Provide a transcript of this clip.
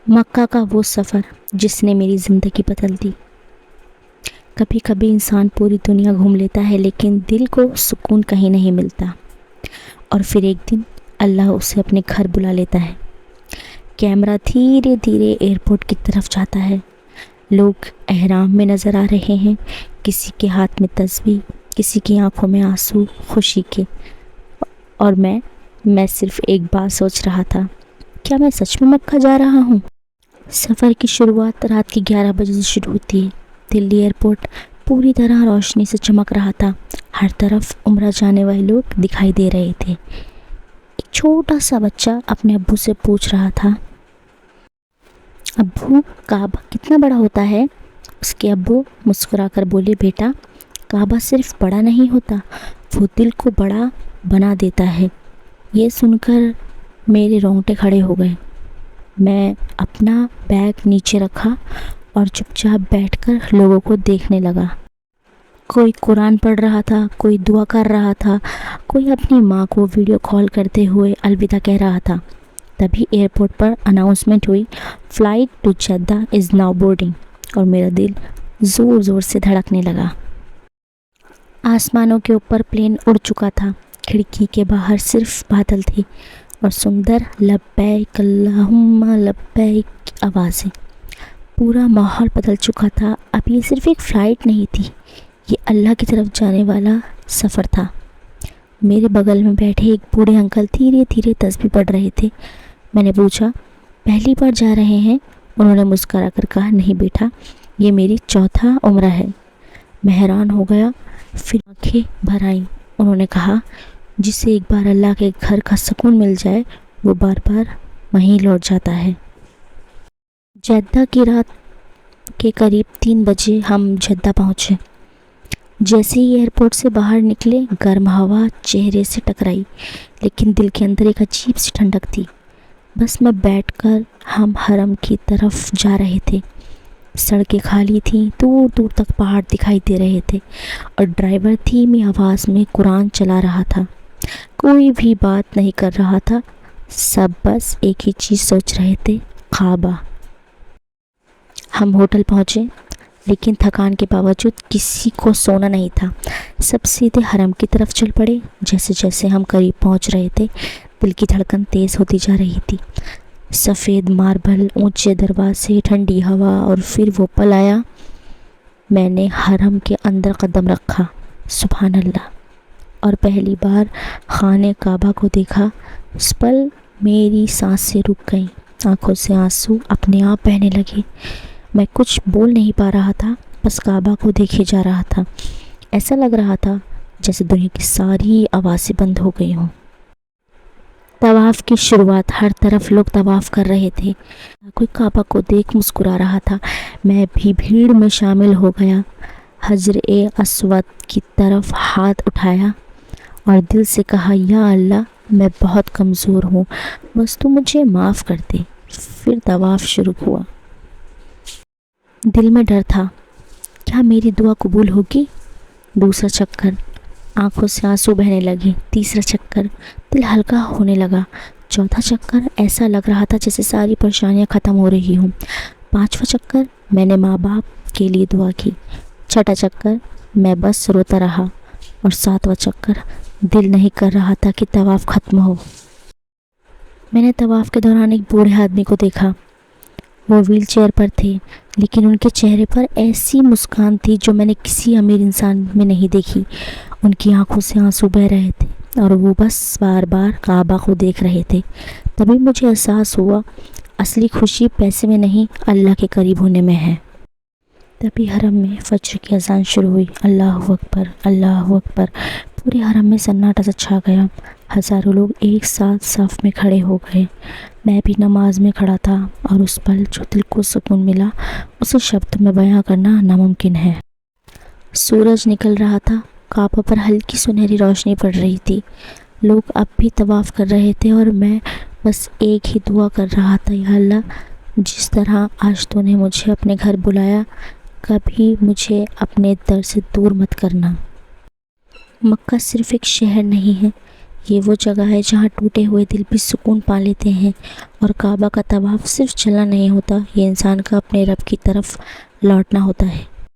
مکہ کا وہ سفر جس نے میری زندگی بدل دی۔ کبھی کبھی انسان پوری دنیا گھوم لیتا ہے لیکن دل کو سکون کہیں نہیں ملتا، اور پھر ایک دن اللہ اسے اپنے گھر بلا لیتا ہے۔ کیمرہ دھیرے دھیرے ایئرپورٹ کی طرف جاتا ہے، لوگ احرام میں نظر آ رہے ہیں، کسی کے ہاتھ میں تسبیح، کسی کی آنکھوں میں آنسو خوشی کے، اور میں صرف ایک بات سوچ رہا تھا، کیا میں سچ میں مکہ جا رہا ہوں؟ سفر کی شروعات رات کے 11 بجے سے شروع ہوتی ہے۔ دلی ایئرپورٹ پوری طرح روشنی سے چمک رہا تھا، ہر طرف عمرہ جانے والے لوگ دکھائی دے رہے تھے۔ ایک چھوٹا سا بچہ اپنے ابو سے پوچھ رہا تھا، ابو کعبہ کتنا بڑا ہوتا ہے؟ اس کے ابو مسکرا کر بولے، بیٹا کعبہ صرف بڑا نہیں ہوتا، وہ دل کو بڑا بنا دیتا ہے۔ یہ سن کر میرے رونگٹے کھڑے ہو گئے۔ میں اپنا بیگ نیچے رکھا اور چپ چاپ بیٹھ کر لوگوں کو دیکھنے لگا۔ کوئی قرآن پڑھ رہا تھا، کوئی دعا کر رہا تھا، کوئی اپنی ماں کو ویڈیو کال کرتے ہوئے الوداع کہہ رہا تھا۔ تبھی ایئرپورٹ پر اناؤنسمنٹ ہوئی، flight to Jeddah is now boarding, اور میرا دل زور زور سے دھڑکنے لگا۔ آسمانوں کے اوپر پلین اڑ چکا تھا، کھڑکی کے باہر صرف بادل تھے اور سندر لبیک اللہم لبیک کی آوازیں۔ پورا ماحول بدل چکا تھا، اب یہ صرف ایک فلائٹ نہیں تھی، یہ اللہ کی طرف جانے والا سفر تھا۔ میرے بغل میں بیٹھے ایک بوڑھے انکل دھیرے دھیرے تسبیح پڑھ رہے تھے۔ میں نے پوچھا، پہلی بار جا رہے ہیں؟ انہوں نے مسکرا کر کہا، نہیں بیٹا، یہ میری چوتھا عمرہ ہے۔ میں حیران ہو گیا، پھر آنکھیں بھر آئیں۔ انہوں نے کہا، جسے ایک بار اللہ کے گھر کا سکون مل جائے وہ بار بار وہیں لوٹ جاتا ہے۔ جدہ کی رات کے قریب 3 بجے ہم جدہ پہنچے۔ جیسے ہی ایئرپورٹ سے باہر نکلے، گرم ہوا چہرے سے ٹکرائی، لیکن دل کے اندر ایک عجیب سی ٹھنڈک تھی۔ بس میں بیٹھ کر ہم حرم کی طرف جا رہے تھے۔ سڑکیں خالی تھیں، دور دور تک پہاڑ دکھائی دے رہے تھے، اور ڈرائیور دھیمی آواز میں قرآن چلا رہا تھا۔ کوئی بھی بات نہیں کر رہا تھا، سب بس ایک ہی چیز سوچ رہے تھے، کعبہ۔ ہم ہوٹل پہنچے، لیکن تھکان کے باوجود کسی کو سونا نہیں تھا۔ سب سیدھے حرم کی طرف چل پڑے۔ جیسے جیسے ہم قریب پہنچ رہے تھے، دل کی دھڑکن تیز ہوتی جا رہی تھی۔ سفید ماربل، اونچے دروازے، ٹھنڈی ہوا، اور پھر وہ پل آیا، میں نے حرم کے اندر قدم رکھا۔ سبحان اللہ! اور پہلی بار خانہ کعبہ کو دیکھا۔ اس پل میری سانسیں رک گئیں، آنکھوں سے آنسو اپنے آپ بہنے لگے۔ میں کچھ بول نہیں پا رہا تھا، بس کعبہ کو دیکھے جا رہا تھا۔ ایسا لگ رہا تھا جیسے دنیا کی ساری آوازیں بند ہو گئی ہوں۔ طواف کی شروعات، ہر طرف لوگ طواف کر رہے تھے، کوئی کعبہ کو دیکھ مسکرا رہا تھا۔ میں بھی بھیڑ میں شامل ہو گیا، حجر اسود کی طرف ہاتھ اٹھایا اور دل سے کہا، یا اللہ، میں بہت کمزور ہوں، بس تو مجھے معاف کر دے۔ پھر طواف شروع ہوا۔ دل میں ڈر تھا، کیا میری دعا قبول ہوگی؟ دوسرا چکر، آنکھوں سے آنسو بہنے لگے۔ تیسرا چکر، دل ہلکا ہونے لگا۔ چوتھا چکر، ایسا لگ رہا تھا جیسے ساری پریشانیاں ختم ہو رہی ہوں۔ پانچواں چکر، میں نے ماں باپ کے لیے دعا کی۔ چھٹا چکر، میں بس روتا رہا، اور ساتواں چکر، دل نہیں کر رہا تھا کہ طواف ختم ہو۔ میں نے طواف کے دوران ایک بوڑھے آدمی کو دیکھا۔ وہ ویل چیئر پر تھے، لیکن ان کے چہرے پر ایسی مسکان تھی جو میں نے کسی امیر انسان میں نہیں دیکھی۔ ان کی آنکھوں سے آنسو بہہ رہے تھے، اور وہ بس بار بار کعبہ کو دیکھ رہے تھے۔ تبھی مجھے احساس ہوا، اصلی خوشی پیسے میں نہیں، اللہ کے قریب ہونے میں ہے۔ تبھی حرم میں فجر کی اذان شروع ہوئی۔ اللہ اکبر، اللہ اکبر! پورے حرم میں سناٹا سا چھا گیا۔ ہزاروں لوگ ایک ساتھ صف میں کھڑے ہو گئے۔ میں بھی نماز میں کھڑا تھا، اور اس پل جو دل کو سکون ملا، اسے شبدوں میں بیان کرنا ناممکن ہے۔ سورج نکل رہا تھا، کعبہ پر ہلکی سنہری روشنی پڑ رہی تھی۔ لوگ اب بھی طواف کر رہے تھے، اور میں بس ایک ہی دعا کر رہا تھا، یا اللہ، جس طرح آج تو نے مجھے اپنے گھر بلایا، کبھی مجھے اپنے در سے دور مت کرنا۔ مکہ صرف ایک شہر نہیں ہے، یہ وہ جگہ ہے جہاں ٹوٹے ہوئے دل بھی سکون پا لیتے ہیں، اور کعبہ کا طواف صرف چلنا نہیں ہوتا، یہ انسان کا اپنے رب کی طرف لوٹنا ہوتا ہے۔